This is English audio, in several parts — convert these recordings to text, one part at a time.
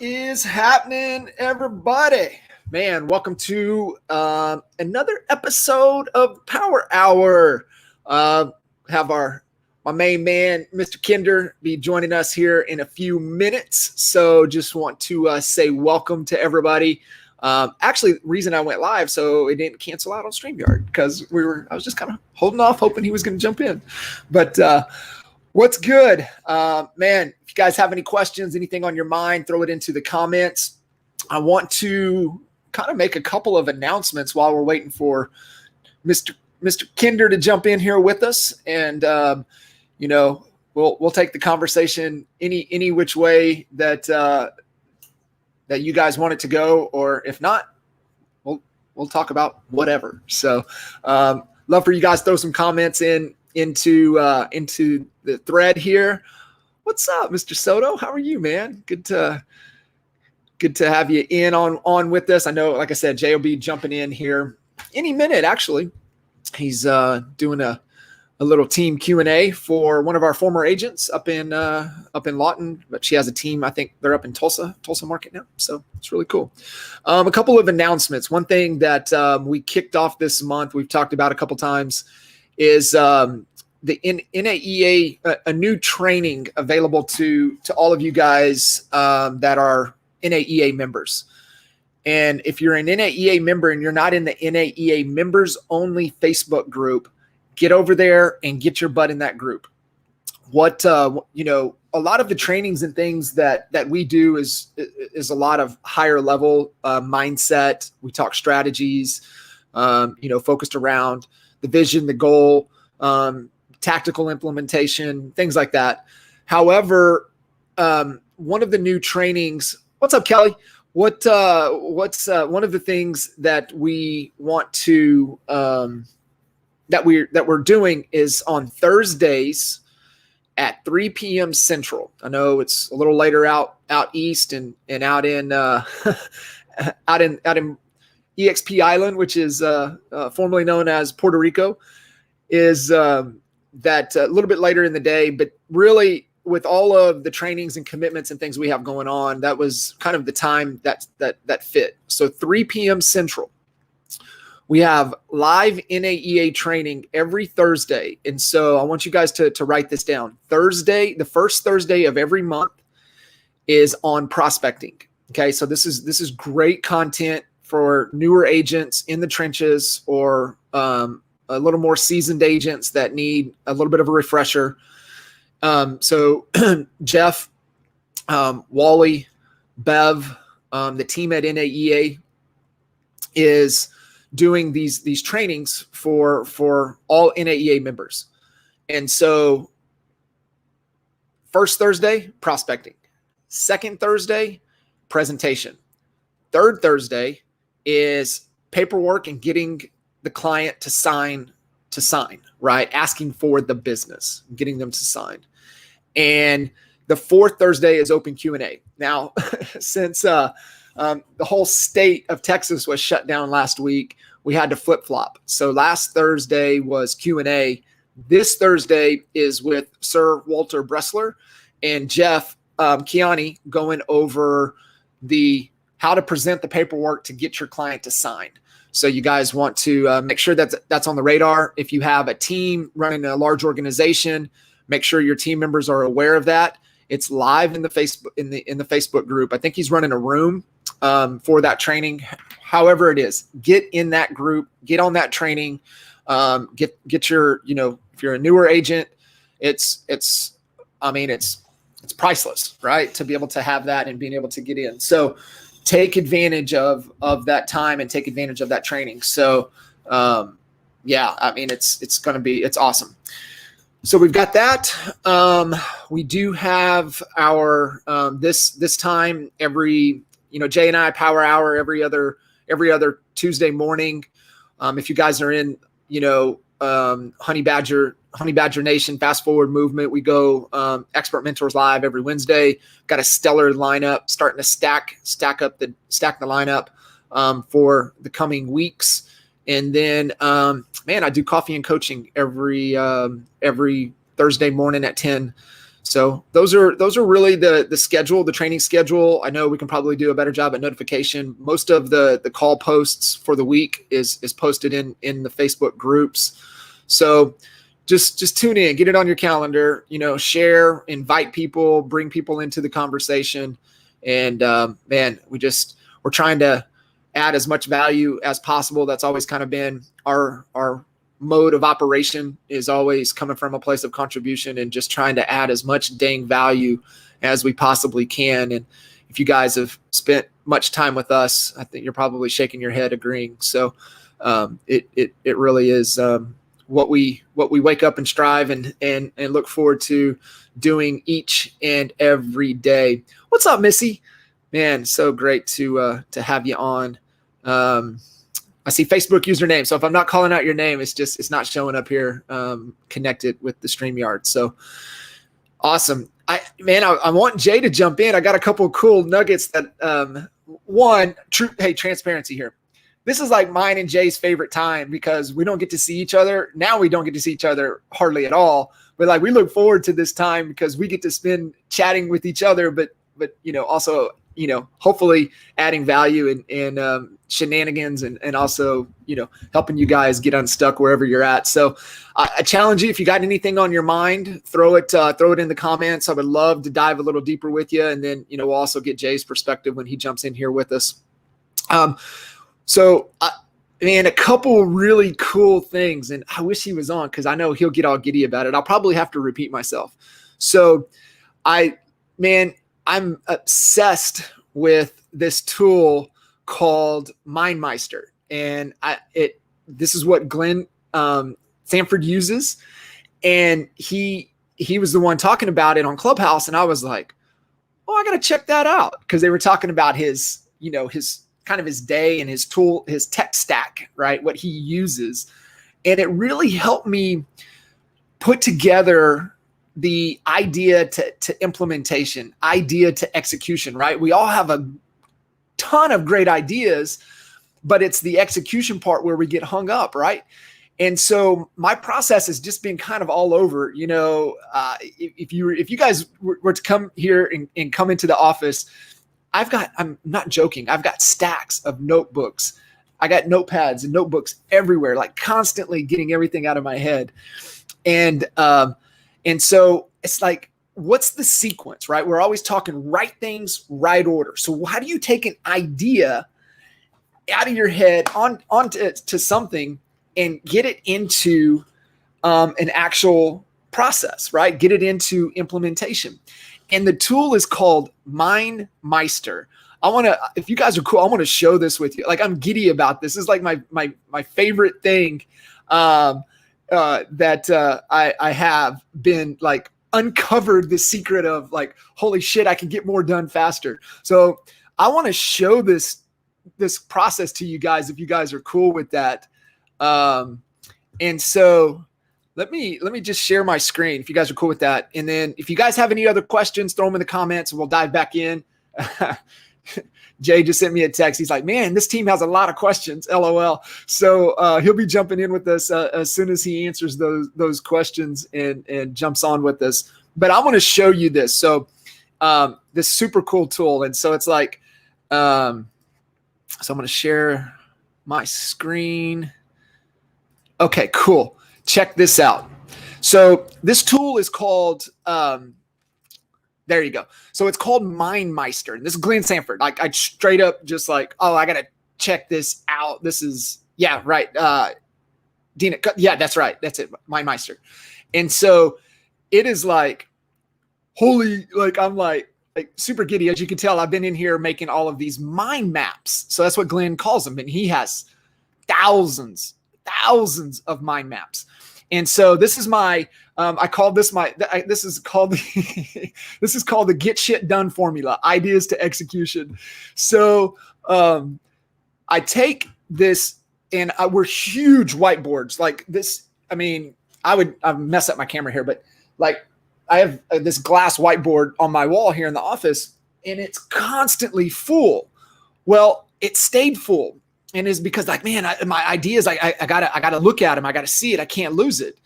is happening, everybody? Man, welcome to another episode of Power Hour. Have my main man, Mr. Kinder, be joining us here in a few minutes. So just want to say welcome to everybody. Actually, the reason I went live so it didn't cancel out on StreamYard because I was just kind of holding off, hoping he was going to jump in. But what's good, man? If you guys have any questions, anything on your mind, throw it into the comments. I want to kind of make a couple of announcements while we're waiting for Mr. Kinder to jump in here with us, and we'll take the conversation any which way that you guys want it to go, or if not, we'll talk about whatever. So, love for you guys to throw some comments into the thread here. What's up, Mr. Soto? How are you, man? Good to have you in on with us. I know, like I said, Jay will be jumping in here any minute. Actually, he's doing a little team Q&A for one of our former agents up in Lawton, but she has a team. I think they're up in Tulsa market now. So it's really cool. A couple of announcements. One thing that we kicked off this month, we've talked about a couple times, is the NAEA, a new training available to all of you guys that are NAEA members. And if you're an NAEA member and you're not in the NAEA members only Facebook group, get over there and get your butt in that group. What, a lot of the trainings and things that we do is a lot of higher level mindset. We talk strategies, focused around the vision, the goal, tactical implementation, things like that. However, one of the new trainings, what's up, Kelly? What's one of the things that we want to, that we're doing is on Thursdays at 3 p.m. Central. I know it's a little later out east and out in out in EXP Island, which is formerly known as Puerto Rico, is that a little bit later in the day. But really, with all of the trainings and commitments and things we have going on, that was kind of the time that fit. So 3 p.m. Central. We have live NAEA training every Thursday. And so I want you guys to write this down. Thursday, the first Thursday of every month, is on prospecting. Okay, so this is great content for newer agents in the trenches, or a little more seasoned agents that need a little bit of a refresher. So Jeff, Wally, Bev, the team at NAEA is doing these trainings for all NAEA members. And so first Thursday, prospecting. Second Thursday, presentation. Third Thursday is paperwork and getting the client to sign, right? Asking for the business, getting them to sign. And the fourth Thursday is open Q&A. Now, since the whole state of Texas was shut down last week, we had to flip-flop. So last Thursday was Q&A. This Thursday is with Sir Walter Bressler and Jeff Kiani going over how to present the paperwork to get your client to sign. So you guys want to make sure that's on the radar. If you have a team running a large organization, make sure your team members are aware of that. It's live in the Facebook group. I think he's running a room for that training. However it is, get in that group, get on that training, get your, if you're a newer agent, it's priceless, right? To be able to have that and being able to get in. So take advantage of that time and take advantage of that training. So, it's awesome. So we've got that. We do have our, this time every, Jay and I Power Hour every other Tuesday morning. If you guys are in, Honey Badger Nation, Fast Forward Movement, we go Expert Mentors Live every Wednesday. Got a stellar lineup, starting to stack the lineup for the coming weeks. And then, I do coffee and coaching every Thursday morning at 10 So those are really the schedule, the training schedule. I know we can probably do a better job at notification. Most of the call posts for the week is posted in the Facebook groups. So just tune in, get it on your calendar, share, invite people, bring people into the conversation. And man, we're trying to add as much value as possible. That's always kind of been our mode of operation, is always coming from a place of contribution and just trying to add as much dang value as we possibly can. And if you guys have spent much time with us, I think you're probably shaking your head agreeing. So it really is what we wake up and strive and look forward to doing each and every day. What's up, Missy? Man, so great to have you on. I see Facebook username. So if I'm not calling out your name, it's not showing up here connected with the StreamYard. So awesome. I want Jay to jump in. I got a couple of cool nuggets that transparency here. This is like mine and Jay's favorite time because we don't get to see each other. Now we don't get to see each other hardly at all. But like we look forward to this time because we get to spend chatting with each other, but also hopefully adding value and shenanigans and also, helping you guys get unstuck wherever you're at. So I challenge you, if you got anything on your mind, throw it in the comments. I would love to dive a little deeper with you. And then, we'll also get Jay's perspective when he jumps in here with us. A couple really cool things, and I wish he was on because I know he'll get all giddy about it. I'll probably have to repeat myself. So I'm obsessed with this tool called MindMeister, and this is what Glenn Sanford uses, and he was the one talking about it on Clubhouse, and I was like, oh, I got to check that out because they were talking about his kind of his day and his tool, his tech stack, right? What he uses, and it really helped me put together the idea to implementation, idea to execution, right? We all have a ton of great ideas, but it's the execution part where we get hung up, right? And so my process has just been kind of all over. If you guys were to come here and come into the office, I'm not joking, I've got stacks of notebooks. I got notepads and notebooks everywhere, like constantly getting everything out of my head. And so it's like, what's the sequence, right? We're always talking right things, right order. So how do you take an idea out of your head onto something and get it into an actual process, right? Get it into implementation. And the tool is called MindMeister. If you guys are cool, I want to show this with you. Like, I'm giddy about this. This is like my favorite thing that I have been like uncovered the secret of, like, holy shit, I can get more done faster. So I want to show this process to you guys if you guys are cool with that. And so let me just share my screen if you guys are cool with that. And then if you guys have any other questions, throw them in the comments and we'll dive back in. Jay just sent me a text. He's like, man, this team has a lot of questions, LOL. So he'll be jumping in with us as soon as he answers those questions and jumps on with us. But I want to show you this. So this super cool tool. And so it's like, so I'm going to share my screen. Okay, cool. Check this out. So this tool is called, there you go. So it's called MindMeister. And this is Glenn Sanford. Like, I straight up just like, oh, I got to check this out. This is, yeah, right. Dina, yeah, that's right. That's it. MindMeister. And so it is like, holy, like, I'm like super giddy. As you can tell, I've been in here making all of these mind maps. So that's what Glenn calls them. And he has thousands of mind maps. And so this is my, I call this this is called the get shit done formula, ideas to execution. So I take this, and we're huge whiteboards like this. I mean, I mess up my camera here, but like I have this glass whiteboard on my wall here in the office, and it's constantly full. Well, it stayed full. And it's because, like, man, my ideas, I gotta look at them. I gotta see it. I can't lose it.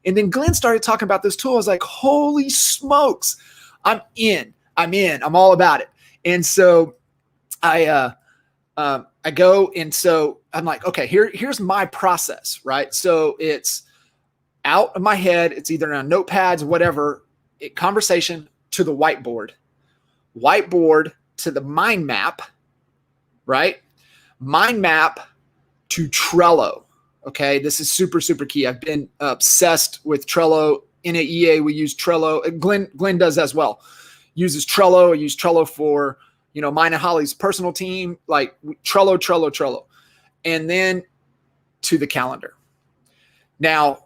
And then Glenn started talking about this tool. I was like, holy smokes, I'm in, I'm all about it. And so I go, and so I'm like, okay, here's my process, right? So it's out of my head. It's either on notepads, whatever, conversation to the whiteboard to the mind map, right? Mind map to Trello. Okay. This is super, super key. I've been obsessed with Trello. NAEA, we use Trello. Glenn does as well. Uses Trello. I use Trello for, mine and Holly's personal team, like Trello. And then to the calendar. Now,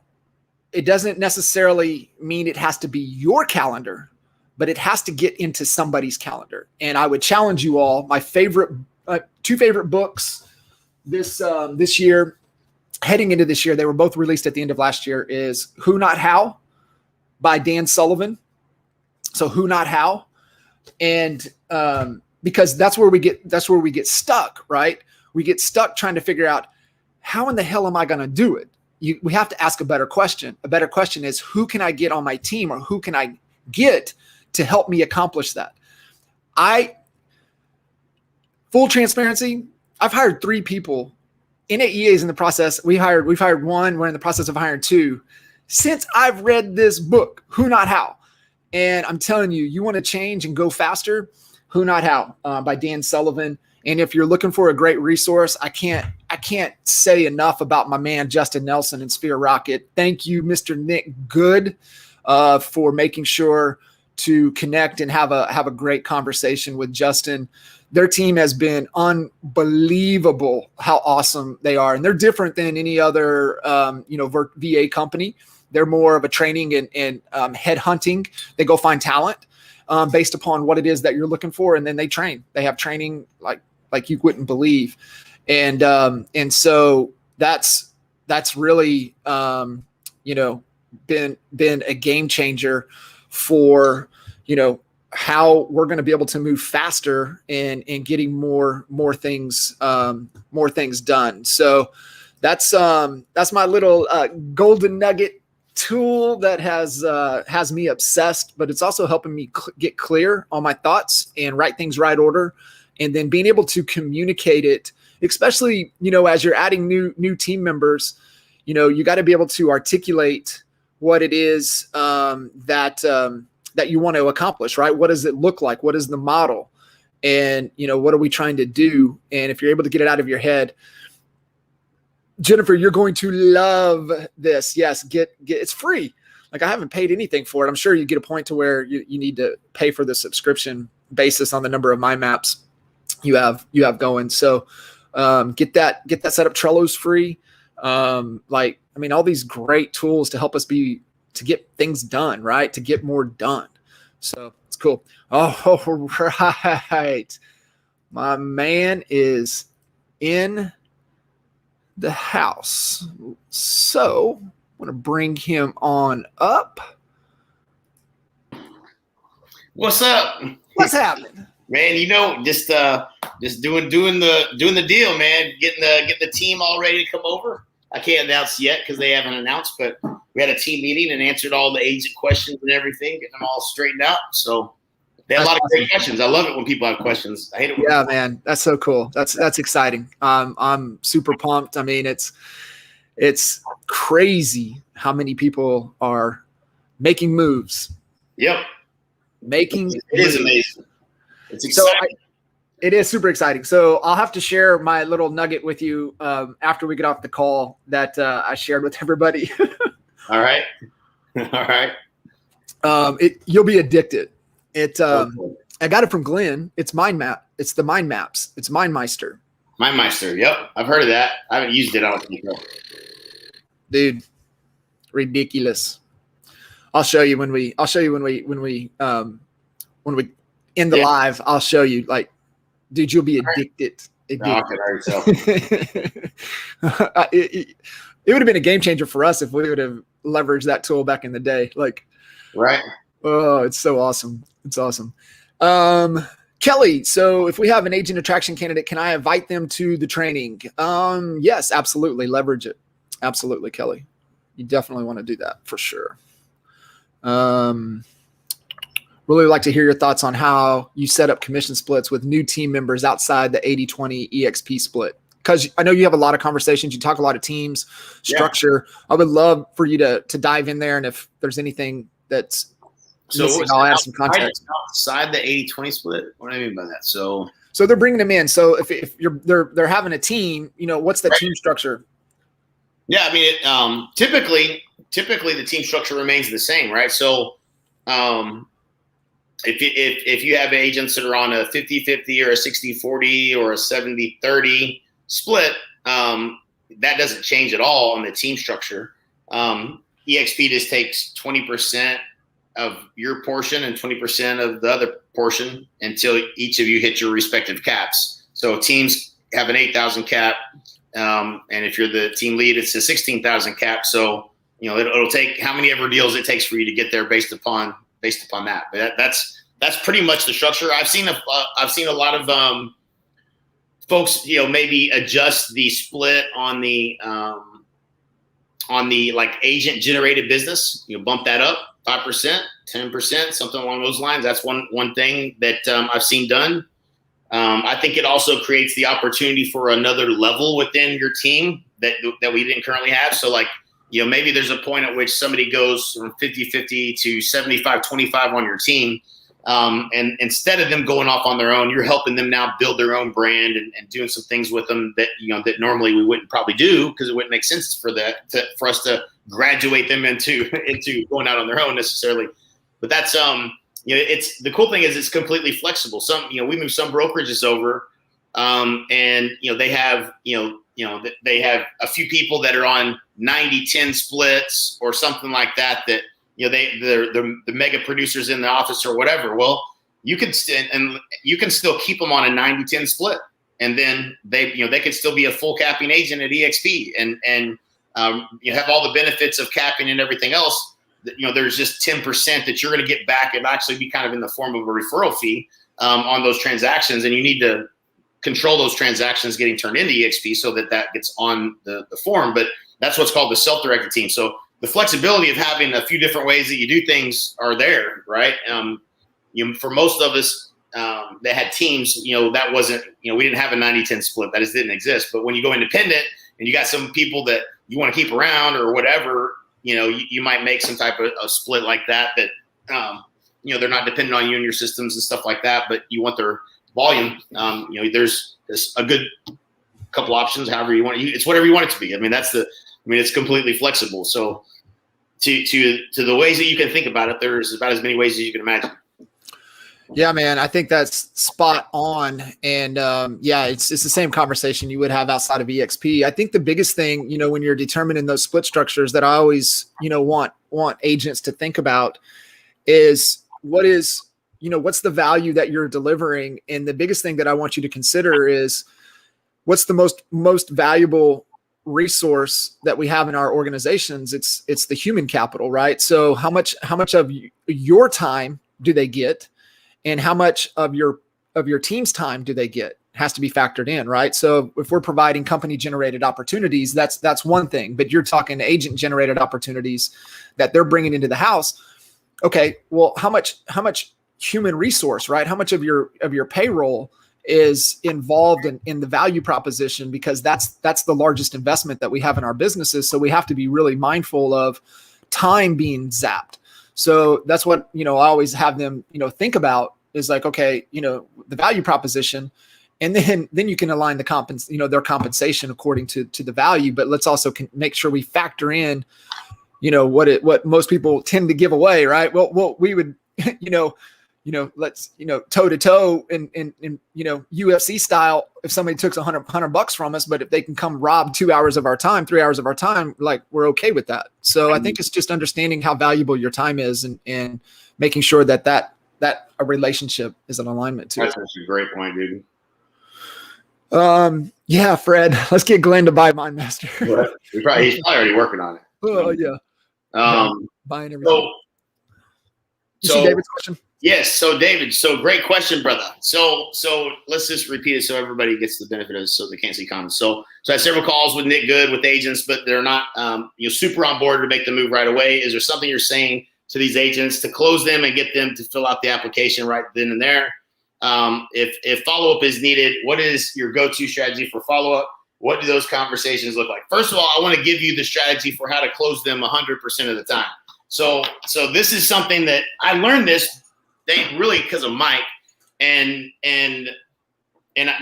it doesn't necessarily mean it has to be your calendar, but it has to get into somebody's calendar. And I would challenge you all, my favorite, two favorite books this year, heading into this year, they were both released at the end of last year, is Who Not How by Dan Sullivan. So Who Not How. And because that's where we get stuck, right? We get stuck trying to figure out, how in the hell am I going to do it? We have to ask a better question. A better question is, who can I get on my team, or who can I get to help me accomplish that? Full transparency, I've hired 3 people. NAEA is in the process. We've hired 1. We're in the process of hiring 2 since I've read this book, Who Not How. And I'm telling you, you want to change and go faster, Who Not How by Dan Sullivan. And if you're looking for a great resource, I can't say enough about my man, Justin Nelson and Sphere Rocket. Thank you, Mr. Nick Good, for making sure to connect and have a great conversation with Justin. Their team has been unbelievable how awesome they are. And they're different than any other, VA company. They're more of a training and head hunting. They go find talent based upon what it is that you're looking for. And then they train. They have training like you wouldn't believe. And so that's really, been a game changer for, how we're going to be able to move faster and getting more things done. So that's my little golden nugget tool that has me obsessed, but it's also helping me get clear on my thoughts and write things right order, and then being able to communicate it, especially, as you're adding new team members, you got to be able to articulate what it is that you want to accomplish, right? What does it look like? What is the model? And, what are we trying to do? And if you're able to get it out of your head, Jennifer, you're going to love this. Yes, get it's free. Like, I haven't paid anything for it. I'm sure you get a point to where you need to pay for the subscription basis on the number of mind maps you have going. So get that set up. Trello's free. All these great tools to help us to get things done, right? To get more done. So it's cool. Oh, right. My man is in the house. So I'm going to bring him on up. What's up? What's happening? Man, just doing the deal, man. Getting the team all ready to come over. I can't announce yet because they haven't announced, but we had a team meeting and answered all the agent questions and everything, getting them all straightened out. So they had a lot of great questions. I love it when people have questions. I hate it. Yeah, man, that's so cool. That's exciting. I'm super pumped. I mean, it's crazy how many people are making moves. Yep. It is amazing. It's exciting. It is super exciting. So I'll have to share my little nugget with you after we get off the call that I shared with everybody. All right. All right. You'll be addicted. I got it from Glenn. It's mind map. It's the mind maps. It's MindMeister. MindMeister. Yep. I've heard of that. I haven't used it. I don't think so. Dude, ridiculous. I'll show you when we end the live. I'll show you, like, dude, you'll be addicted. It would have been a game changer for us if we would have leveraged that tool back in the day. Like, right. Oh, it's so awesome. It's awesome. Kelly, so if we have an agent attraction candidate, can I invite them to the training? Yes, absolutely. Leverage it. Absolutely, Kelly. You definitely want to do that for sure. Really like to hear your thoughts on how you set up commission splits with new team members outside the 80-20 EXP split. Because I know you have a lot of conversations. You talk a lot of teams, structure. Yeah. I would love for you to dive in there. And if there's anything that's missing, I'll add some context. Outside the 80-20 split? What do I mean by that? So they're bringing them in. So if they're having a team, what's the team structure? Yeah, I mean, typically the team structure remains the same, right? So if you have agents that are on a 50-50 or a 60-40 or a 70-30 split, that doesn't change at all on the team structure. EXP just takes 20% of your portion and 20% of the other portion until each of you hit your respective caps. So teams have an 8,000 cap, and if you're the team lead, it's a 16,000 cap. So it'll take how many ever deals it takes for you to get there based upon that. But that's pretty much the structure. I've seen a lot of folks, maybe adjust the split on the like agent generated business, bump that up 5%, 10%, something along those lines. That's one thing that I've seen done. I think it also creates the opportunity for another level within your team that we didn't currently have. So like, maybe there's a point at which somebody goes from 50-50 to 75-25 on your team. And instead of them going off on their own, you're helping them now build their own brand and doing some things with them that, that normally we wouldn't probably do because it wouldn't make sense for us to graduate them into going out on their own necessarily. But that's, it's the cool thing is it's completely flexible. We move some brokerages over, and, they have, they have a few people that are on 90-10 splits or something like that, they're the mega producers in the office or whatever. Well, you can still keep them on a 90-10 split, and then they could still be a full capping agent at EXP, and you have all the benefits of capping and everything else. There's just 10% that you're going to get back. It'll actually be kind of in the form of a referral fee on those transactions, and you need to control those transactions getting turned into EXP so that gets on the form. But that's what's called the self-directed team. So the flexibility of having a few different ways that you do things are there, right? For most of us that had teams, that wasn't, we didn't have a 90-10 split. That just didn't exist. But when you go independent and you got some people that you want to keep around or whatever, you might make some type of a split like that, they're not dependent on you and your systems and stuff like that, but you want their volume. There's a good couple options, however you want it. It's whatever you want it to be. It's completely flexible. So to the ways that you can think about it, there's about as many ways as you can imagine. Yeah, man, I think that's spot on. And it's the same conversation you would have outside of EXP. I think the biggest thing, when you're determining those split structures that I always, want agents to think about is what's the value that you're delivering? And the biggest thing that I want you to consider is what's the most valuable resource that we have in our organizations. It's the human capital, right? So how much of your time do they get, and how much of your team's time do they get has to be factored in, right? So if we're providing company generated opportunities, that's one thing, but you're talking agent generated opportunities that they're bringing into the house. Okay, well, how much human resource, right? How much of your payroll is involved in the value proposition, because that's the largest investment that we have in our businesses. So we have to be really mindful of time being zapped. So that's what, I always have them, think about is like, okay, the value proposition, and then you can align the their compensation according to the value, but let's also make sure we factor in, what most people tend to give away, right? Well, we would, let's, toe to toe in UFC style, if somebody took $100 from us, but if they can come rob 2 hours of our time, 3 hours of our time, like we're okay with that. So I think it's just understanding how valuable your time is and making sure that a relationship is an alignment to. That's a great point, dude. Yeah, Fred, let's get Glenn to buy MindMaster. He's probably already working on it. Oh yeah. Buying everything. So David's question. Yes. So David, great question, brother. So let's just repeat it so everybody gets the benefit of it, so they can't see comments. So I had several calls with Nick Good with agents, but they're not super on board to make the move right away. Is there something you're saying to these agents to close them and get them to fill out the application right then and there? If follow-up is needed, what is your go-to strategy for follow-up? What do those conversations look like? First of all, I want to give you the strategy for how to close them 100% of the time. So this is something that I learned this really because of Mike and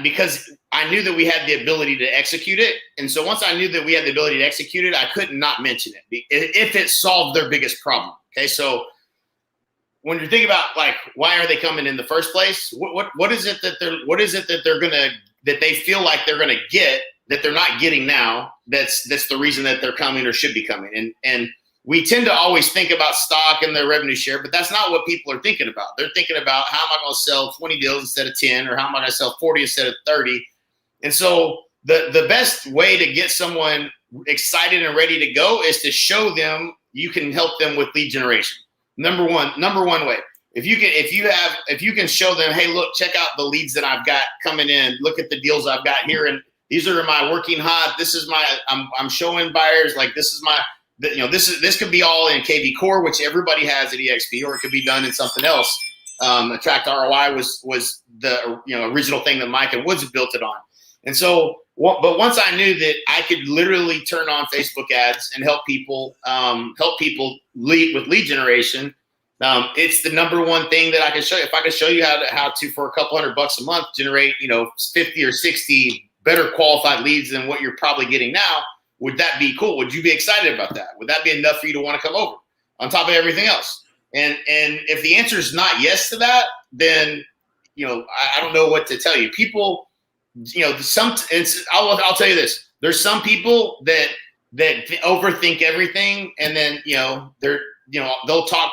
because I knew that we had the ability to execute it. And so once I knew that we had the ability to execute it, I couldn't not mention it if it solved their biggest problem. Okay. So when you're thinking about like, why are they coming in the first place? What is it that they feel like they're going to get that they're not getting now? That's the reason that they're coming or should be coming. And we tend to always think about stock and their revenue share, but that's not what people are thinking about. They're thinking about, how am I going to sell 20 deals instead of 10, or how am I going to sell 40 instead of 30? And so the best way to get someone excited and ready to go is to show them you can help them with lead generation. Number one way. If you can show them, hey, look, check out the leads that I've got coming in. Look at the deals I've got here, and these are my working hot. This is I'm showing buyers, like, this is my. This could be all in KV Core, which everybody has at EXP, or it could be done in something else. Attract ROI was the original thing that Mike and Woods have built it on. And so, but once I knew that I could literally turn on Facebook ads and help people lead with lead generation, it's the number one thing that I can show you. If I could show you how to for a couple $100 a month generate 50 or 60 better qualified leads than what you're probably getting now. Would that be cool? Would you be excited about that? Would that be enough for you to want to come over on top of everything else? And if the answer is not yes to that, then, I don't know what to tell you. People, I'll tell you this. There's some people that overthink everything, and then, they'll talk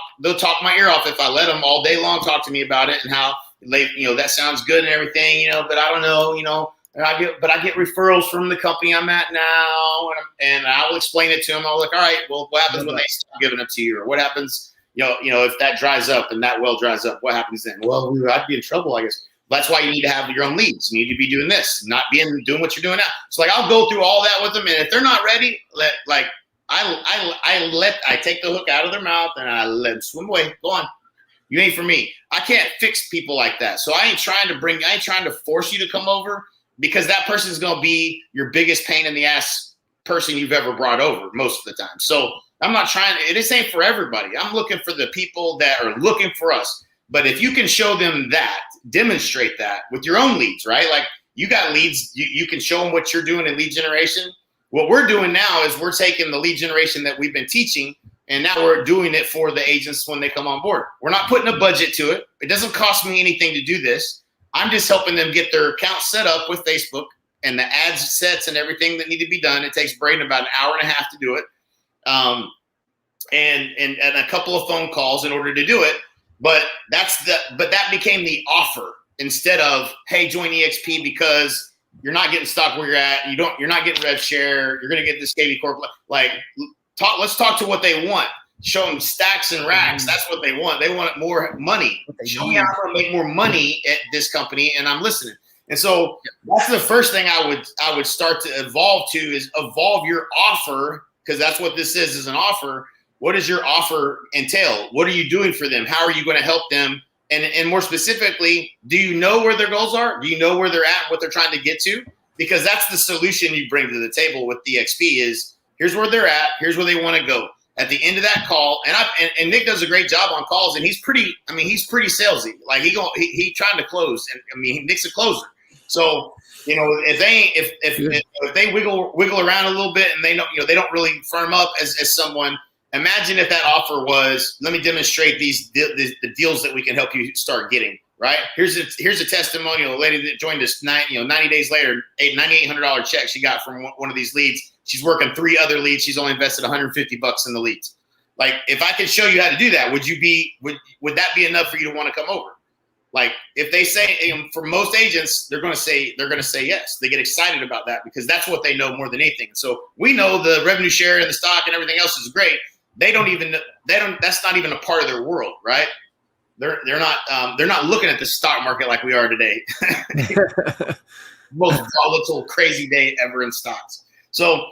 my ear off if I let them all day long talk to me about it and how that sounds good and everything, but I don't know, And I get referrals from the company I'm at now, and I will explain it to them. I'll like, all right, well, what happens when they stop giving it to you, or what happens, if that dries up and that well dries up, what happens then? Well, I'd be in trouble, I guess. That's why you need to have your own leads. You need to be doing this, not doing what you're doing now. So like, I'll go through all that with them, and if they're not ready, I take the hook out of their mouth and I let them swim away. Go on. You ain't for me. I can't fix people like that. So I ain't trying to force you to come over, because that person is going to be your biggest pain in the ass person you've ever brought over most of the time. So I'm not trying to, this ain't for everybody. I'm looking for the people that are looking for us. But if you can show them that, demonstrate that with your own leads, right? Like, you got leads, you can show them what you're doing in lead generation. What we're doing now is we're taking the lead generation that we've been teaching, and now we're doing it for the agents when they come on board. We're not putting a budget to it. It doesn't cost me anything to do this. I'm just helping them get their account set up with Facebook and the ads sets and everything that need to be done. It takes Braden about an hour and a half to do it, and a couple of phone calls in order to do it. But that became the offer instead of, hey, join EXP because you're not getting stock where you're at. You're not getting rev share. You're going to get this KV Corp. Let's talk to what they want. Show them stacks and racks. That's what they want. They want more money. Show me how to make more money at this company, and I'm listening. And so that's the first thing I would start to evolve to, is evolve your offer, because that's what this is an offer. What does your offer entail? What are you doing for them? How are you going to help them? And more specifically, do you know where their goals are? Do you know where they're at, what they're trying to get to? Because that's the solution you bring to the table with DXP is, here's where they're at. Here's where they want to go. At the end of that call, and Nick does a great job on calls, and he's pretty salesy. Like, he trying to close, and Nick's a closer. So if they wiggle around a little bit and they don't really firm up as someone. Imagine if that offer was, let me demonstrate the deals that we can help you start getting. Right, here's a testimonial. A lady that joined us 90 days later, $9,800 check she got from one of these leads. She's working 3 other leads. She's only invested $150 in the leads. Like, if I could show you how to do that, would that be enough for you to want to come over? Like, if they say, for most agents, they're going to say yes. They get excited about that because that's what they know more than anything. So we know the revenue share and the stock and everything else is great. That's not even a part of their world, right? they're not looking at the stock market like we are today. Most volatile, crazy day ever in stocks. So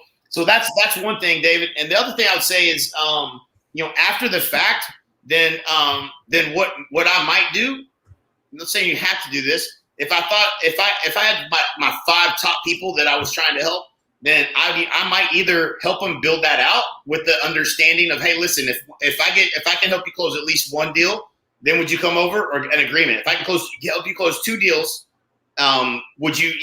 that's one thing, David. And the other thing I would say is, after the fact, then what I might do. I'm not saying you have to do this. If I had my 5 top people that I was trying to help, then I might either help them build that out with the understanding of, hey, listen, if I can help you close at least 1 deal, then would you come over, or an agreement? If I can help you close 2 deals, would you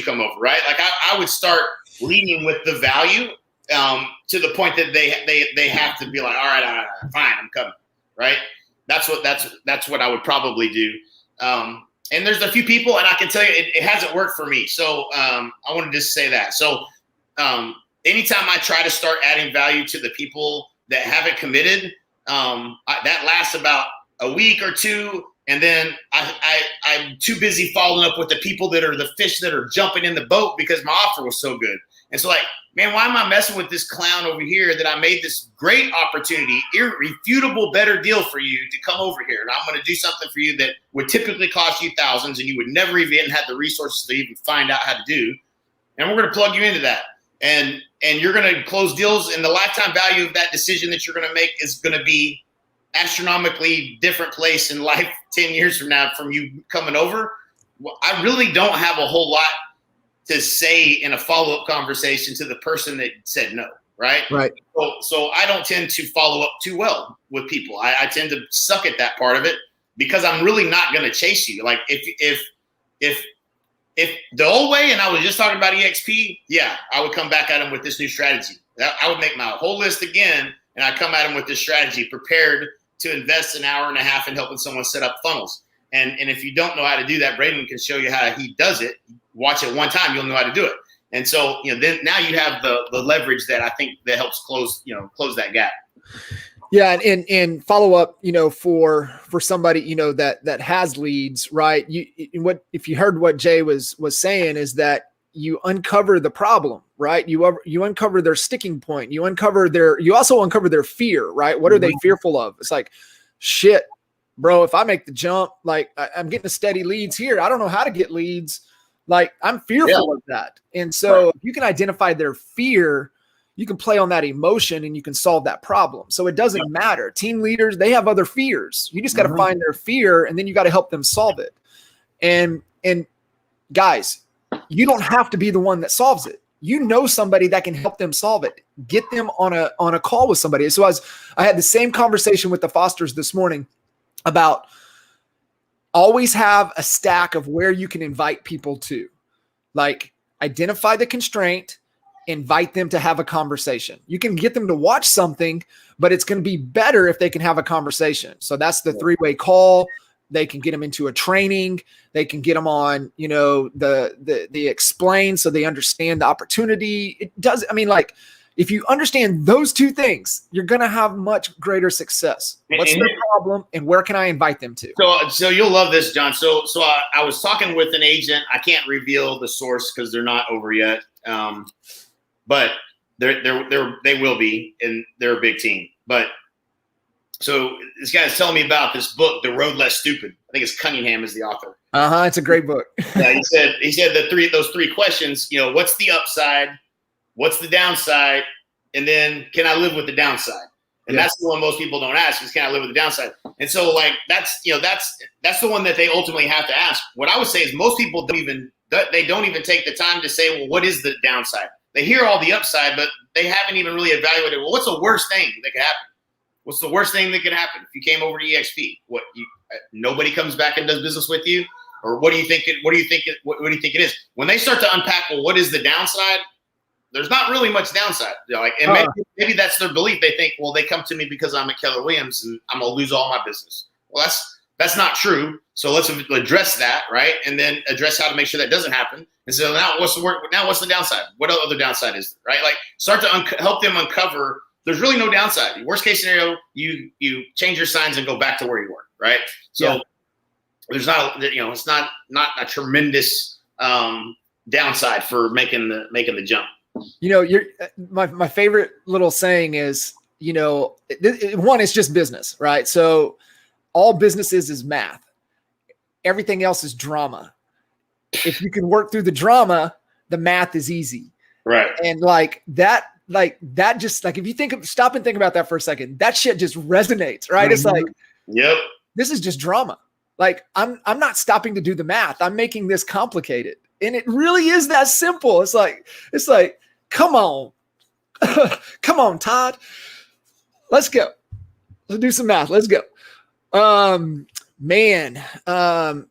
come over, right? Like I would start leading with the value to the point that they have to be like, all right, fine, I'm coming, right? That's what I would probably do. And there's a few people, and I can tell you it hasn't worked for me. So I want to just say that. So anytime I try to start adding value to the people that haven't committed, that lasts about a week or 2. And then I'm too busy following up with the people that are the fish that are jumping in the boat because my offer was so good. And so, like, man, why am I messing with this clown over here that I made this great opportunity, irrefutable better deal for you to come over here? And I'm going to do something for you that would typically cost you thousands and you would never even have the resources to even find out how to do. And we're going to plug you into that. And you're going to close deals, and the lifetime value of that decision that you're going to make is going to be astronomically different place in life 10 years from now from you coming over. Well, I really don't have a whole lot to say in a follow-up conversation to the person that said no, right? Right. So I don't tend to follow up too well with people. I tend to suck at that part of it because I'm really not going to chase you. Like if the old way, and I was just talking about EXP, yeah, I would come back at them with this new strategy. I would make my whole list again, and I'd come at them with this strategy, prepared to invest an hour and a half in helping someone set up funnels. And if you don't know how to do that, Braden can show you how he does it. Watch it one time, you'll know how to do it. And so, then now you have the leverage that I think that helps close that gap. Yeah. And follow up, for somebody, that has leads, right? If you heard what Jay was saying, is that you uncover the problem, right? You uncover their sticking point. You also uncover their fear, right? What are they fearful of? It's like, shit, bro, if I make the jump, like I'm getting a steady leads here. I don't know how to get leads. Like I'm fearful of that. And so if you can identify their fear, you can play on that emotion and you can solve that problem. So it doesn't matter. Team leaders, they have other fears. You just got to find their fear, and then you got to help them solve it. And guys, you don't have to be the one that solves it. You know somebody that can help them solve it. Get them on a call with somebody. So I had the same conversation with the Fosters this morning about always have a stack of where you can invite people to. Like, identify the constraint, invite them to have a conversation. You can get them to watch something, but it's going to be better if they can have a conversation. So that's the 3-way call. They can get them into a training. They can get them on, the explain, so they understand the opportunity. It does. I mean, like, if you understand those 2 things, you're going to have much greater success. What's their problem, and where can I invite them to? So you'll love this, John. So I was talking with an agent. I can't reveal the source because they're not over yet. But they will be, and they're a big team. But so this guy's telling me about this book, The Road Less Stupid. I think it's Cunningham is the author. It's a great book. Yeah, he said those 3 questions. What's the upside? What's the downside? And then, can I live with the downside? And that's the one most people don't ask, is, can I live with the downside? And so, like, that's the one that they ultimately have to ask. What I would say is most people don't even take the time to say, well, what is the downside? They hear all the upside, but they haven't even really evaluated, well, what's the worst thing that could happen? What's the worst thing that could happen if you came over to EXP? Nobody comes back and does business with you? Or what do you think it is? When they start to unpack, well, what is the downside? There's not really much downside. Maybe that's their belief. They think, well, they come to me because I'm at Keller Williams and I'm going to lose all my business. Well, that's not true. So let's address that, right? And then address how to make sure that doesn't happen. And so now what's the downside? What other downside is there, right? Like, start to help them uncover. There's really no downside. Worst case scenario, you change your signs and go back to where you were, right? So there's not, it's not a tremendous downside for making the jump. My favorite little saying is, one, it's just business, right? So all businesses is math. Everything else is drama. If you can work through the drama, the math is easy. Right. And just if you stop and think about that for a second, that shit just resonates, right? It's like, yep, this is just drama. Like I'm not stopping to do the math. I'm making this complicated. And it really is that simple. It's like, come on. Come on, Todd. Let's go. Let's do some math. Let's go. I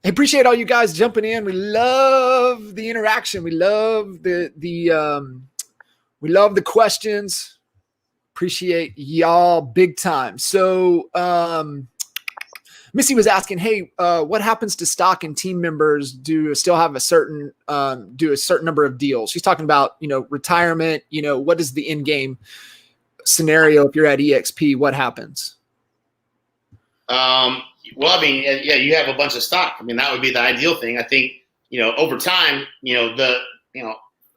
appreciate all you guys jumping in. We love the interaction. We love we love the questions. Appreciate y'all big time. So, Missy was asking, hey, what happens to stock and team members do still have a certain number of deals? She's talking about, retirement, what is the end game scenario? If you're at EXP, what happens? Well, I mean, yeah, you have a bunch of stock. I mean, that would be the ideal thing. I think, over time,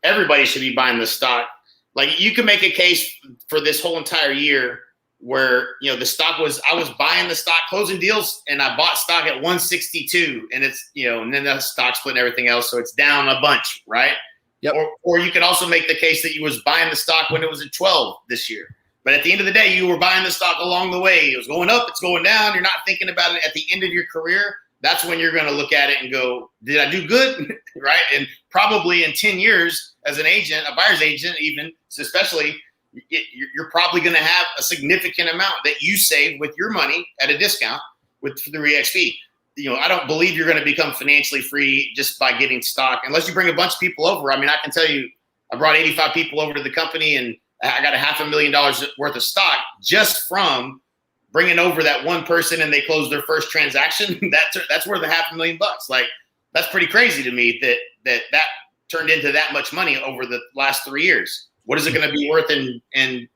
everybody should be buying the stock. Like you can make a case for this whole entire year where, I was buying the stock, closing deals, and I bought stock at 162 and it's, and then the stock split and everything else. So it's down a bunch, right? Yep. Or you could also make the case that you was buying the stock when it was at 12 this year. But at the end of the day, you were buying the stock along the way. It was going up, it's going down. You're not thinking about it at the end of your career. That's when you're going to look at it and go, did I do good? Right? And probably in 10 years as an agent, a buyer's agent, even especially, you're probably going to have a significant amount that you save with your money at a discount through EXP. I don't believe you're going to become financially free just by getting stock unless you bring a bunch of people over. I mean, I can tell you, I brought 85 people over to the company and I got $500,000 worth of stock just from bringing over that one person and they closed their first transaction. That's worth $500,000. Like that's pretty crazy to me that turned into that much money over the last 3 years. What is it going to be worth in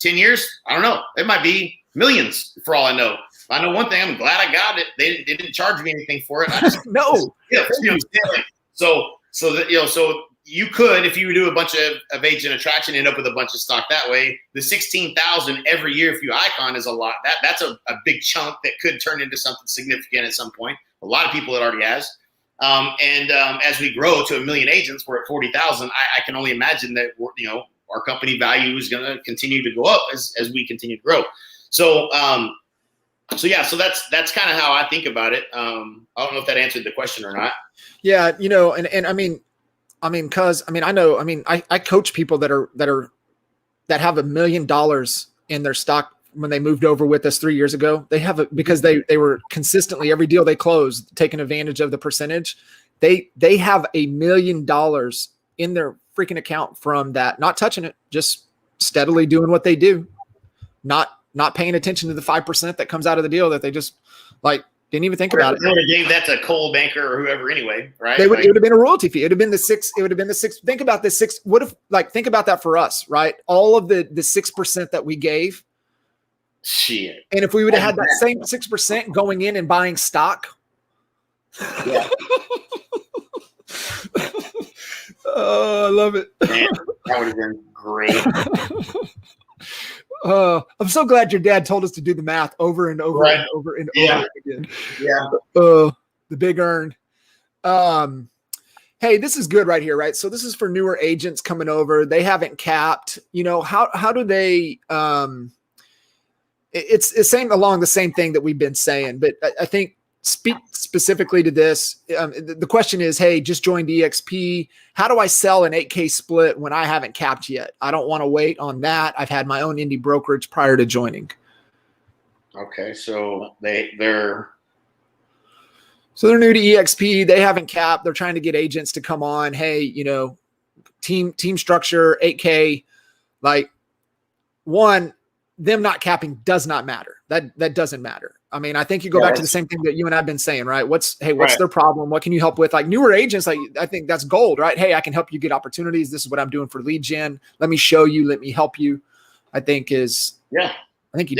10 years? I don't know. It might be millions for all I know. I know one thing. I'm glad I got it. They didn't charge me anything for it. I just, no. Yeah. So you could, if you do a bunch of agent attraction, end up with a bunch of stock that way. The 16,000 every year if you icon is a lot. That's a big chunk that could turn into something significant at some point. A lot of people it already has. As we grow to 1 million agents, we're at 40,000. I can only imagine that our company value is going to continue to go up as we continue to grow. So that's kind of how I think about it. I don't know if that answered the question or not. Yeah, and I coach people that have $1 million in their stock when they moved over with us 3 years ago. They have it because they were consistently every deal they closed taking advantage of the percentage. They have $1 million in their freaking account from that, not touching it, just steadily doing what they do, not paying attention to the 5% that comes out of the deal that they just didn't even think about it. They would have gave that to Cole Banker or whoever anyway, right? It would have been a royalty fee. It would have been the 6. It would have been the 6. Think about this 6. What if think about that for us, right? All of the 6% that we gave. Shit. And if we would have had that same 6% going in and buying stock. Yeah. Oh, I love it. Man, that would have been great. I'm so glad your dad told us to do the math over and over and over and over again. Yeah. The big earn. Hey, this is good right here, right? So this is for newer agents coming over. They haven't capped. How do they? It's saying along the same thing that we've been saying, but I think speak specifically to this. The question is, hey, just joined EXP. How do I sell an 8K split when I haven't capped yet? I don't want to wait on that. I've had my own indie brokerage prior to joining. Okay. So they're new to EXP. They haven't capped. They're trying to get agents to come on. Hey, team structure, 8K, them not capping does not matter. That doesn't matter. I mean, I think you go back to the same thing that you and I've been saying, right? What's their problem? What can you help with? Newer agents, I think that's gold, right? Hey, I can help you get opportunities. This is what I'm doing for lead gen. Let me show you. Let me help you. I think you nailed it. I think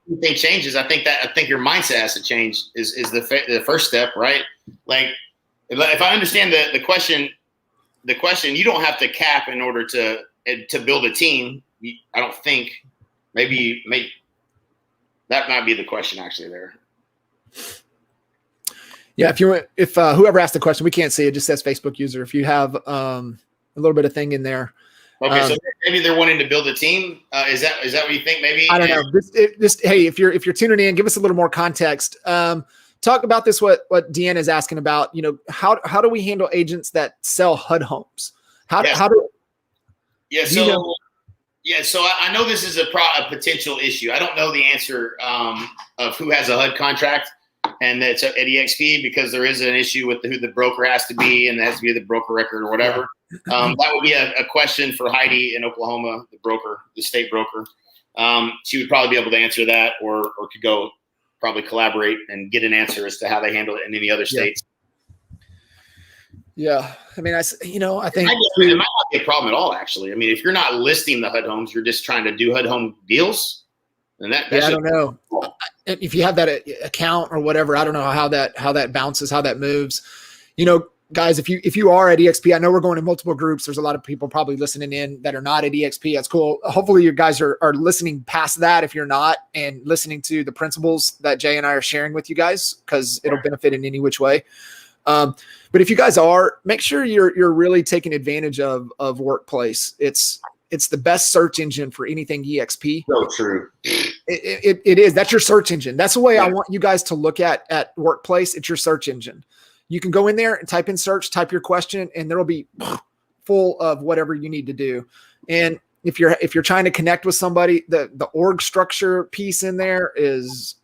anything changes. I think your mindset has to change is the first step, right? If I understand the question, you don't have to cap in order to build a team. I don't think. Maybe that might be the question actually there. Yeah. If whoever asked the question, we can't see it, just says Facebook user. If you have a little bit of thing in there. Okay, so maybe they're wanting to build a team. Is that what you think? Maybe I don't know. Hey, if you're tuning in, give us a little more context. Talk about this. What Deanna is asking about. How do we handle agents that sell HUD homes? So I know this is a potential issue. I don't know the answer of who has a HUD contract, and that's at EXP, because there is an issue with who the broker has to be, and it has to be the broker record or whatever. That would be a question for Heidi in Oklahoma, the state broker. She would probably be able to answer that, or could go probably collaborate and get an answer as to how they handle it in any other states. Yeah. I mean, I think it might not be a problem at all, actually. I mean, if you're not listing the HUD homes, you're just trying to do HUD home deals. And I don't know. If you have that account or whatever, I don't know how that bounces, how that moves. Guys, if you are at EXP, I know we're going to multiple groups. There's a lot of people probably listening in that are not at EXP. That's cool. Hopefully you guys are listening past that if you're not, and listening to the principles that Jay and I are sharing with you guys, because it'll benefit in any which way. But if you guys are, make sure you're really taking advantage of Workplace. It's the best search engine for anything EXP. So true. It is. That's your search engine. That's the way I want you guys to look at Workplace. It's your search engine. You can go in there and type in search, type your question, and there'll be full of whatever you need to do. And if you're trying to connect with somebody, the org structure piece in there is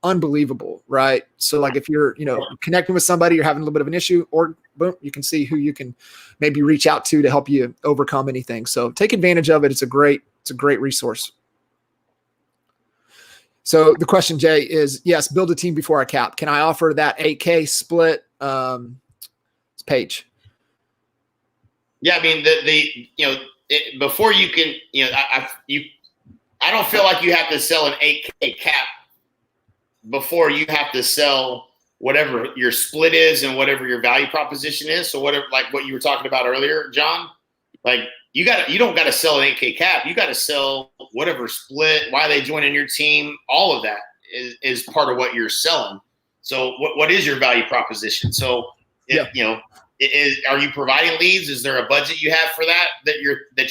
unbelievable, right? So like if you're, connecting with somebody, you're having a little bit of an issue, or boom, you can see who you can maybe reach out to help you overcome anything. So take advantage of it. It's a great resource. So the question, Jay, is yes, build a team before I cap. Can I offer that 8K split? Page. Yeah. I mean, before you can, I don't feel like you have to sell an 8K cap before you have to sell whatever your split is and whatever your value proposition is. So whatever, like what you were talking about earlier, John, like you don't got to sell an 8K cap. You got to sell whatever split, why they join in your team. All of that is part of what you're selling. So what is your value proposition? So, are you providing leads? Is there a budget you have for that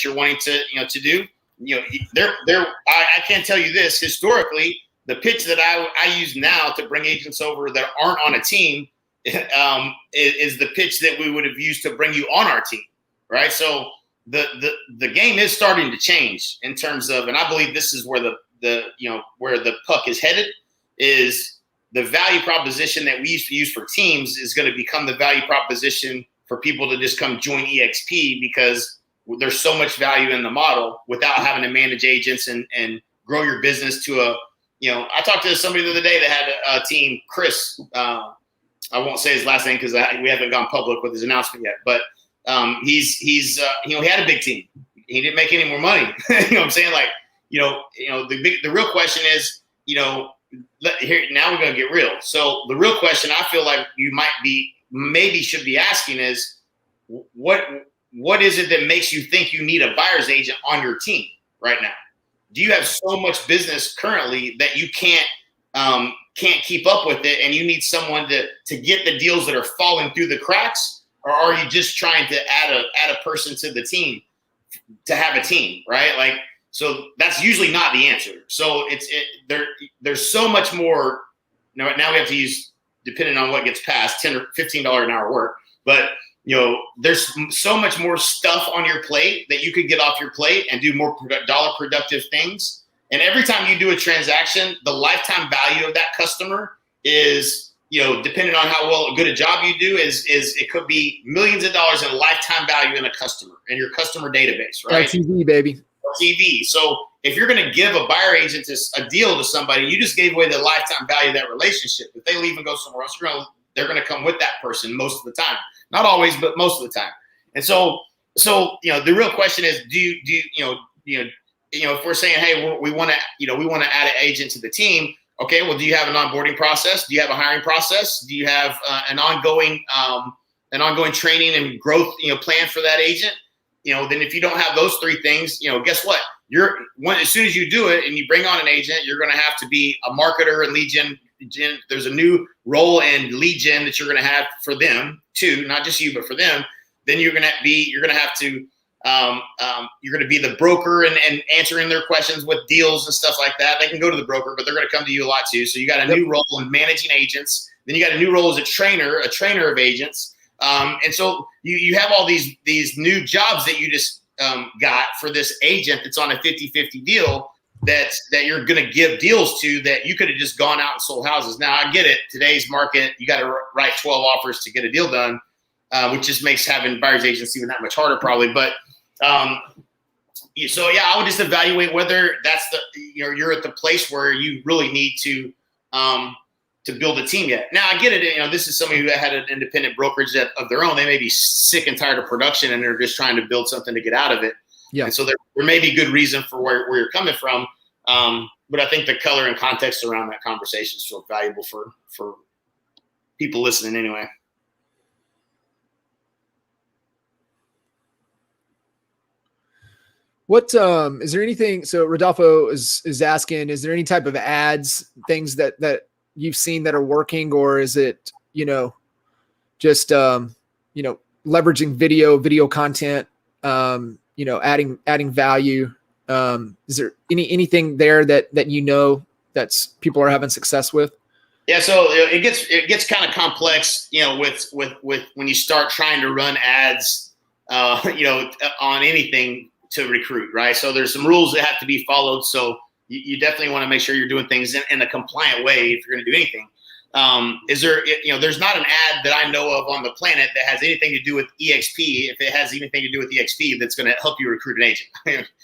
you're wanting to do? I can't tell you this. Historically, the pitch that I use now to bring agents over that aren't on a team is the pitch that we would have used to bring you on our team, right? So the game is starting to change in terms of, and I believe this is where where the puck is headed, is the value proposition that we used to use for teams is going to become the value proposition for people to just come join EXP, because there's so much value in the model without having to manage agents and grow your business to I talked to somebody the other day that had a team, Chris. I won't say his last name because we haven't gone public with his announcement yet, but he had a big team. He didn't make any more money. You know what I'm saying? Like, the real question is, here, now we're going to get real. So the real question I feel like you maybe should be asking is, what is it that makes you think you need a buyer's agent on your team right now? Do you have so much business currently that you can't keep up with it, and you need someone to get the deals that are falling through the cracks? Or are you just trying to add a person to the team to have a team, right? Like, so that's usually not the answer. So there's so much more. Now we have to use, depending on what gets passed, $10 or $15 an hour work. But there's so much more stuff on your plate that you could get off your plate and do more dollar productive things. And every time you do a transaction, the lifetime value of that customer is, depending on how good a job you do, is it could be millions of dollars in lifetime value in a customer, in your customer database, right? LTV, baby. LTV. So if you're going to give a buyer agent a deal to somebody, you just gave away the lifetime value of that relationship. If they leave and go somewhere else, they're going to come with that person most of the time. Not always, but most of the time. And so the real question is, if we're saying, hey, we want to add an agent to the team. Okay, well, do you have an onboarding process? Do you have a hiring process? Do you have an ongoing training and growth plan for that agent? Then if you don't have those three things, guess what? As soon as you do it and you bring on an agent, you're going to have to be a marketer and lead gen there's a new role and lead gen that you're going to have for them too, not just you, but for them. Then you're going to be the broker and answering their questions with deals and stuff like that. They can go to the broker, but they're going to come to you a lot too. So you got a new role in managing agents. Then you got a new role as a trainer of agents. And so you have all these new jobs that you just got for this agent that's on a 50-50 deal that you're going to give deals to that you could have just gone out and sold houses. Now, I get it. Today's market, you got to write 12 offers to get a deal done, which just makes having buyer's agents even that much harder probably. But so, yeah, I would just evaluate whether that's you're at the place where you really need to build a team yet. Now, I get it. This is somebody who had an independent brokerage of their own. They may be sick and tired of production, and they're just trying to build something to get out of it. Yeah. And so there may be good reason for where you're coming from. But I think the color and context around that conversation is so valuable for people listening anyway. What is there anything? So Rodolfo is asking, is there any type of ads, things that you've seen that are working, or is it, just, leveraging video content, adding value? Is there anything there that that's people are having success with? Yeah. So it gets kind of complex, with when you start trying to run ads, on anything to recruit, right? So there's some rules that have to be followed. So you definitely want to make sure you're doing things in a compliant way if you're going to do anything. There's not an ad that I know of on the planet that has anything to do with EXP. If it has anything to do with EXP, that's going to help you recruit an agent.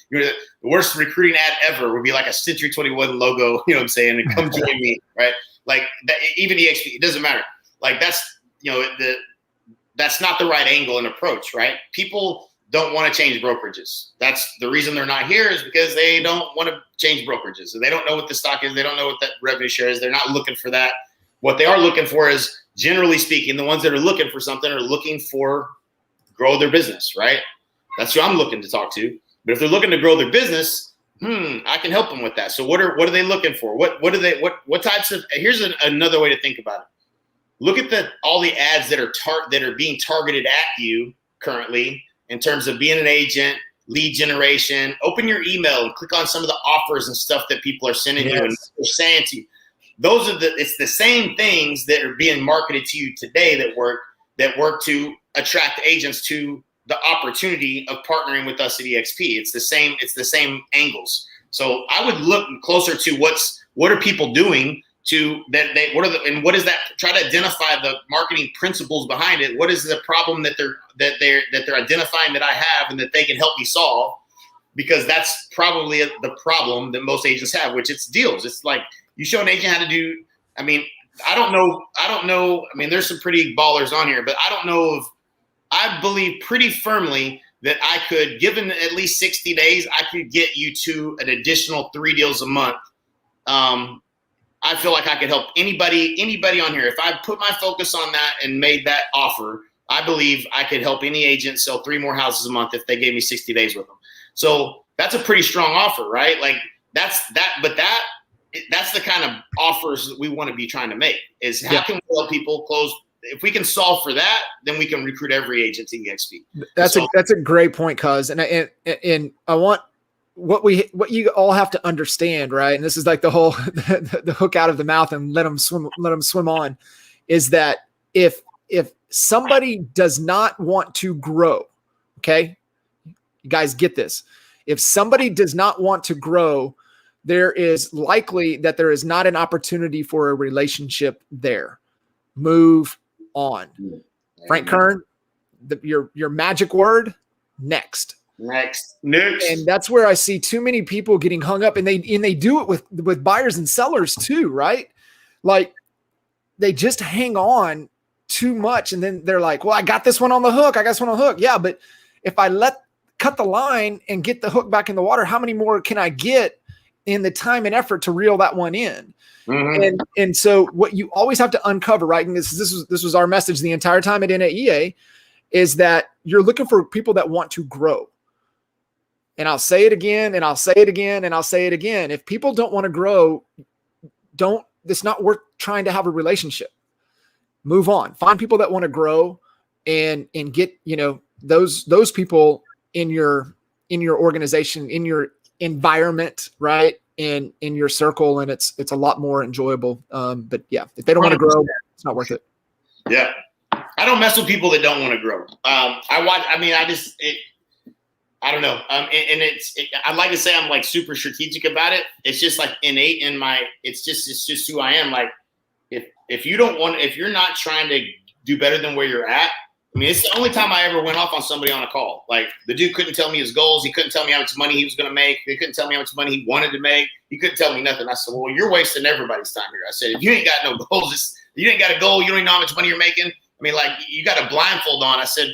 The worst recruiting ad ever would be like a Century 21 logo, you know what I'm saying? And come join me, right? Like that, even EXP, it doesn't matter. Like that's not the right angle and approach, right? People don't want to change brokerages. That's the reason they're not here, is because they don't want to change brokerages. So they don't know what the stock is. They don't know what that revenue share is. They're not looking for that. What they are looking for is, generally speaking, the ones that are looking for something are looking for grow their business, right? That's who I'm looking to talk to. But if they're looking to grow their business, I can help them with that. So what are they looking for? What types of? Here's another way to think about it. Look at all the ads that are being targeted at you currently in terms of being an agent, lead generation. Open your email and click on some of the offers and stuff that people are sending you and they're saying to you. It's the same things that are being marketed to you today that work to attract agents to the opportunity of partnering with us at EXP. It's the same angles. So I would look closer to what are people doing to that and what is that? Try to identify the marketing principles behind it. What is the problem that they're identifying that I have and that they can help me solve? Because that's probably the problem that most agents have, which it's deals. It's like you show an agent how to do. I mean, I don't know. I mean, there's some pretty ballers on here, but I don't know if I believe pretty firmly that I could, given at least 60 days, I could get you to an additional 3 deals a month. I feel like I could help anybody on here. If I put my focus on that and made that offer, I believe I could help any agent sell 3 more houses a month if they gave me 60 days with them. So that's a pretty strong offer, right? Like that's the kind of offers that we want to be trying to make, is how can we help people close? If we can solve for that, then we can recruit every agent to EXP. That's a great point, cuz. And I want what you all have to understand, right? And this is like the whole the hook out of the mouth and let them swim on, is that if somebody does not want to grow, okay, you guys get this. If somebody does not want to grow, there is likely that there is not an opportunity for a relationship there. Move on. Frank Kern, your magic word, next. And that's where I see too many people getting hung up, and they do it with buyers and sellers too, right? Like they just hang on too much, and then they're like, well, I got this one on the hook. Yeah, but if I cut the line and get the hook back in the water, how many more can I get in the time and effort to reel that one in? Mm-hmm. And so what you always have to uncover, right? And this was our message the entire time at NAEA, is that you're looking for people that want to grow. And I'll say it again, and I'll say it again, and I'll say it again. If people don't want to grow, it's not worth trying to have a relationship. Move on. Find people that want to grow and get, those people in your organization, in your environment, right? In your circle, and it's a lot more enjoyable. But yeah, if they don't want to grow, it's not worth it. Yeah. I don't mess with people that don't want to grow. I don't know. I'd like to say I'm like super strategic about it. It's just like innate in it's just who I am. Like if you're not trying to do better than where you're at, I mean, it's the only time I ever went off on somebody on a call. Like the dude couldn't tell me his goals. He couldn't tell me how much money he was going to make. He couldn't tell me how much money he wanted to make. He couldn't tell me nothing. I said, well, you're wasting everybody's time here. I said, if you ain't got no goals, you ain't got a goal. You don't even know how much money you're making. I mean, like you got a blindfold on. I said,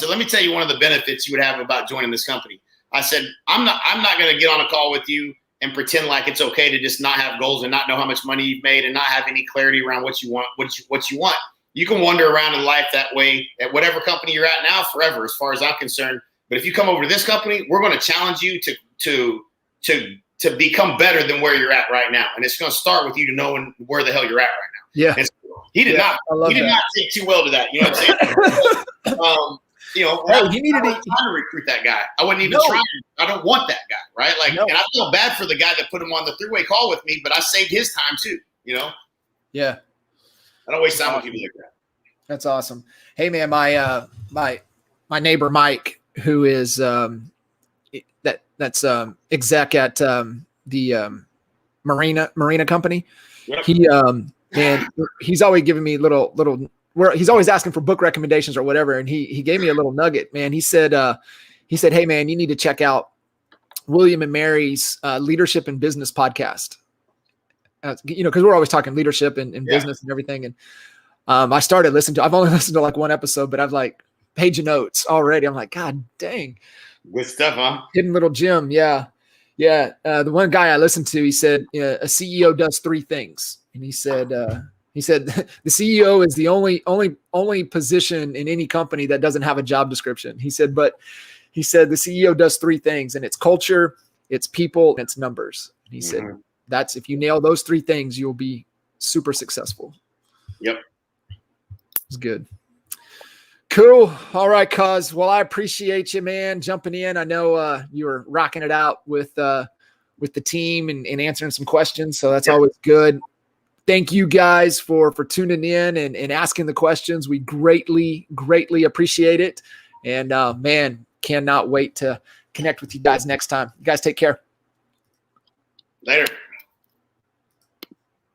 let me tell you one of the benefits you would have about joining this company. I said, I'm not going to get on a call with you and pretend like it's okay to just not have goals and not know how much money you've made and not have any clarity around what you want, what you want. You can wander around in life that way at whatever company you're at now forever, as far as I'm concerned. But if you come over to this company, we're going to challenge you to become better than where you're at right now. And it's going to start with you knowing where the hell you're at right now. Yeah. And so he did not take too well to that. You know what I'm saying? He needed trying to recruit that guy. I wasn't even trying. I don't want that guy, right? And I feel bad for the guy that put him on the three-way call with me, but I saved his time too. Yeah. I don't waste time with people like that. That's awesome. Hey man, my neighbor Mike, who is that's exec at the marina company. Yep. And he's always giving me little he's always asking for book recommendations or whatever. And he gave me a little nugget, man. He said, hey man, you need to check out William and Mary's Leadership and Business podcast. Because we're always talking leadership and business and everything. And I started listening to, I've only listened to like one episode, but I've like page of notes already. I'm like, God dang. Good stuff, huh? Hidden little gem. Yeah. Yeah. The one guy I listened to, he said, a CEO does three things. And he said, the CEO is the only position in any company that doesn't have a job description. He said the CEO does three things, and it's culture, it's people, and it's numbers. And he said, that's, if you nail those three things, you'll be super successful. Yep. It's good. Cool. All right, cuz. Well, I appreciate you, man, jumping in. I know you were rocking it out with the team and answering some questions. So that's always good. Thank you guys for tuning in and asking the questions. We greatly, greatly appreciate it. And man, cannot wait to connect with you guys next time. You guys take care. Later.